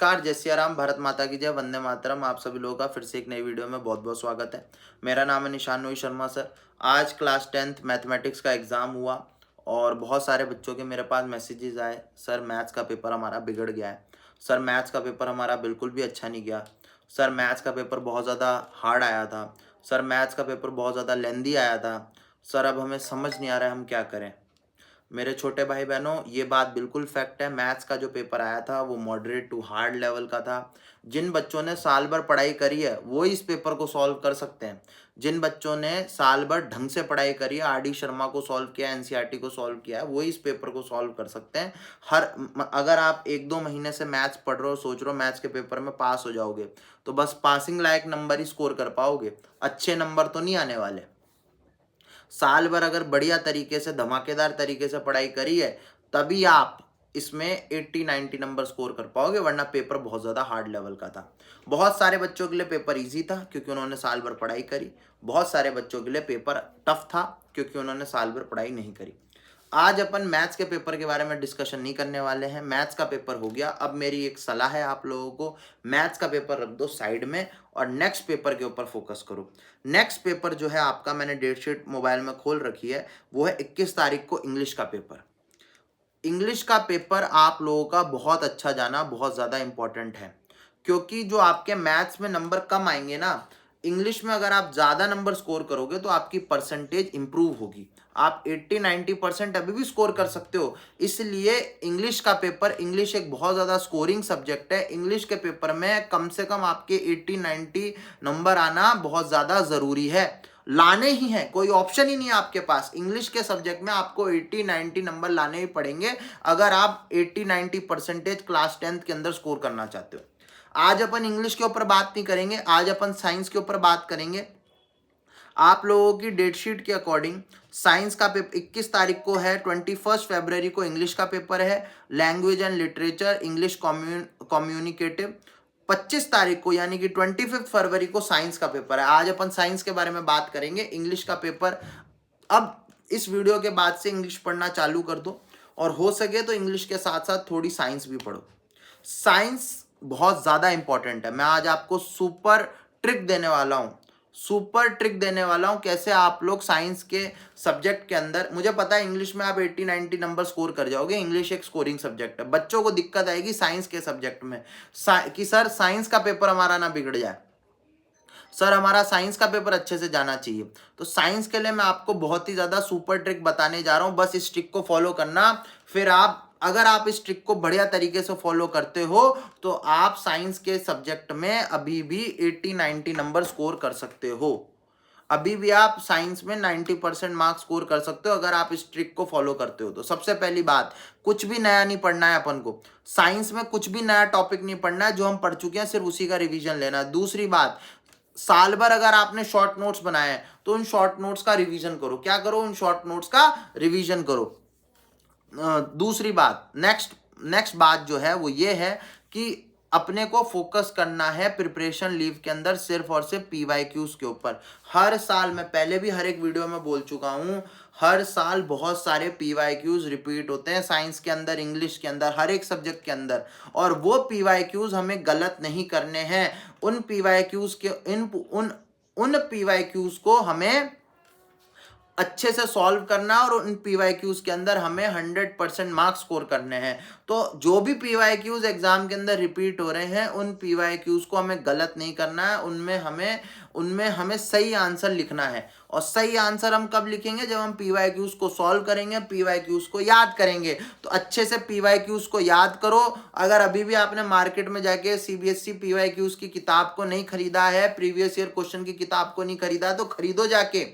Car जय सिया राम, भारत माता की जय, वंदे मातरम। आप सभी लोगों का फिर से एक नई वीडियो में बहुत बहुत स्वागत है। मेरा नाम है निशान नोई शर्मा सर। आज क्लास 10th मैथमेटिक्स का एग्ज़ाम हुआ और बहुत सारे बच्चों के मेरे पास मैसेजेस आए, सर मैथ्स का पेपर हमारा बिगड़ गया है, सर मैथ्स का पेपर हमारा बिल्कुल भी अच्छा नहीं गया, सर मैथ्स का पेपर बहुत ज़्यादा हार्ड आया था, सर मैथ्स का पेपर बहुत ज़्यादा लेंदी आया था, सर अब हमें समझ नहीं आ रहा है हम क्या करें। मेरे छोटे भाई बहनों, ये बात बिल्कुल फैक्ट है। मैथ्स का जो पेपर आया था वो मॉडरेट टू हार्ड लेवल का था। जिन बच्चों ने साल भर पढ़ाई करी है वो इस पेपर को सॉल्व कर सकते हैं। जिन बच्चों ने साल भर ढंग से पढ़ाई करी है, आर डी शर्मा को सॉल्व किया, एनसीईआरटी को सॉल्व किया है, वो इस पेपर को सॉल्व कर सकते हैं। अगर आप 1-2 महीने से मैथ्स पढ़ रहे हो, सोच रहे हो मैथ्स के पेपर में पास हो जाओगे, तो बस पासिंग लायक नंबर ही स्कोर कर पाओगे, अच्छे नंबर तो नहीं आने वाले। साल भर अगर बढ़िया तरीके से, धमाकेदार तरीके से पढ़ाई करी है, तभी आप इसमें 80-90 नंबर स्कोर कर पाओगे, वरना पेपर बहुत ज़्यादा हार्ड लेवल का था। बहुत सारे बच्चों के लिए पेपर इजी था क्योंकि उन्होंने साल भर पढ़ाई करी। बहुत सारे बच्चों के लिए पेपर टफ था क्योंकि उन्होंने साल भर पढ़ाई नहीं करी। आज अपन मैथ्स के पेपर के बारे में डिस्कशन नहीं करने वाले हैं। मैथ्स का पेपर हो गया। अब मेरी एक सलाह है आप लोगों को, मैथ्स का पेपर रख दो साइड में और नेक्स्ट पेपर के ऊपर फोकस करो। नेक्स्ट पेपर जो है आपका, मैंने डेट शीट मोबाइल में खोल रखी है, वो है 21 तारीख को इंग्लिश का पेपर। इंग्लिश का पेपर आप लोगों का बहुत अच्छा जाना बहुत ज़्यादा इंपॉर्टेंट है, क्योंकि जो आपके मैथ्स में नंबर कम आएंगे ना, इंग्लिश में अगर आप ज़्यादा नंबर स्कोर करोगे तो आपकी परसेंटेज इंप्रूव होगी। आप 80-90% अभी भी स्कोर कर सकते हो। इसलिए इंग्लिश का पेपर, इंग्लिश एक बहुत ज़्यादा स्कोरिंग सब्जेक्ट है। इंग्लिश के पेपर में कम से कम आपके 80-90 नंबर आना बहुत ज़्यादा ज़रूरी है। लाने ही हैं, कोई ऑप्शन ही नहीं है आपके पास। इंग्लिश के सब्जेक्ट में आपको 80-90 नंबर लाने ही पड़ेंगे अगर आप 80-90 परसेंटेज क्लास 10th के अंदर स्कोर करना चाहते हो। आज अपन इंग्लिश के ऊपर बात नहीं करेंगे, आज अपन साइंस के ऊपर बात करेंगे। आप लोगों की डेट शीट के अकॉर्डिंग साइंस का पेपर 21 तारीख को है, 21 फरवरी को इंग्लिश का पेपर है, language and literature, English communicative. 25 तारीख को यानी कि 25 फरवरी को साइंस का पेपर है। आज अपन साइंस के बारे में बात करेंगे। इंग्लिश का पेपर, अब इस वीडियो के बाद से इंग्लिश पढ़ना चालू कर दो और हो सके तो इंग्लिश के साथ साथ थोड़ी साइंस भी पढ़ो। साइंस बहुत ज़्यादा इंपॉर्टेंट है। मैं आज आपको सुपर ट्रिक देने वाला हूँ, सुपर ट्रिक देने वाला हूँ कैसे आप लोग साइंस के सब्जेक्ट के अंदर, मुझे पता है इंग्लिश में आप 80-90 नंबर स्कोर कर जाओगे, इंग्लिश एक स्कोरिंग सब्जेक्ट है। बच्चों को दिक्कत आएगी साइंस के सब्जेक्ट में कि सर साइंस का पेपर हमारा ना बिगड़ जाए, सर हमारा साइंस का पेपर अच्छे से जाना चाहिए। तो साइंस के लिए मैं आपको बहुत ही ज़्यादा सुपर ट्रिक बताने जा रहा हूँ, बस इस ट्रिक को फॉलो करना। फिर आप, अगर आप इस ट्रिक को बढ़िया तरीके से फॉलो करते हो तो आप साइंस के सब्जेक्ट में अभी भी 80-90 नंबर स्कोर कर सकते हो। अभी भी आप साइंस में 90% मार्क्स स्कोर कर सकते हो अगर आप इस ट्रिक को फॉलो करते हो। तो सबसे पहली बात, कुछ भी नया नहीं पढ़ना है अपन को। साइंस में कुछ भी नया टॉपिक नहीं पढ़ना है, जो हम पढ़ चुके हैं सिर्फ उसी का रिवीजन लेना है। दूसरी बात, साल भर अगर आपने शॉर्ट नोट्स बनाए हैं तो उन शॉर्ट नोट्स का रिवीजन करो। क्या करो? उन शॉर्ट नोट्स का रिवीजन करो। दूसरी बात, नेक्स्ट नेक्स्ट बात जो है वो ये है कि अपने को फोकस करना है प्रिपरेशन लीव के अंदर सिर्फ और सिर्फ पीवाईक्यूज के ऊपर। हर साल, मैं पहले भी हर एक वीडियो में बोल चुका हूं, हर साल बहुत सारे पीवाईक्यूज रिपीट होते हैं साइंस के अंदर, इंग्लिश के अंदर, हर एक सब्जेक्ट के अंदर। और वो पीवाईक्यूज हमें गलत नहीं करने हैं। उन पीवाईक्यूज के उन पीवाईक्यूज को हमें अच्छे से सॉल्व करना है और उन पीवाईक्यूज के अंदर हमें 100% मार्क्स स्कोर करने हैं। तो जो भी पीवाईक्यूज एग्जाम के अंदर रिपीट हो रहे हैं, उन पीवाईक्यूज को हमें गलत नहीं करना है, उनमें हमें सही आंसर लिखना है। और सही आंसर हम कब लिखेंगे? जब हम पीवाईक्यूज को सॉल्व करेंगे, पीवाईक्यूज को याद करेंगे। तो अच्छे से पीवाईक्यूज को याद करो। अगर अभी भी आपने मार्केट में जाके सीबीएसई पीवाईक्यूज की किताब को नहीं खरीदा है, प्रीवियस ईयर क्वेश्चन की किताब को नहीं खरीदा है, तो खरीदो जाके।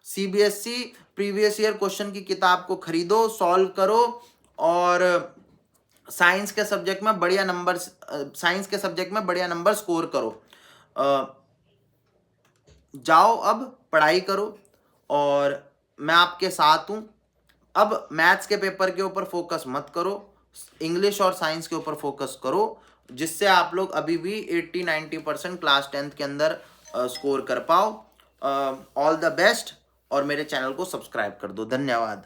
सीबीएसई प्रीवियस ईयर क्वेश्चन की किताब को खरीदो, सॉल्व करो और साइंस के सब्जेक्ट में बढ़िया नंबर स्कोर करो। जाओ अब पढ़ाई करो और मैं आपके साथ हूं। अब मैथ्स के पेपर के ऊपर फोकस मत करो, इंग्लिश और साइंस के ऊपर फोकस करो, जिससे आप लोग अभी भी 80-90% क्लास 10th के अंदर स्कोर कर पाओ। ऑल द बेस्ट और मेरे चैनल को सब्सक्राइब कर दो। धन्यवाद।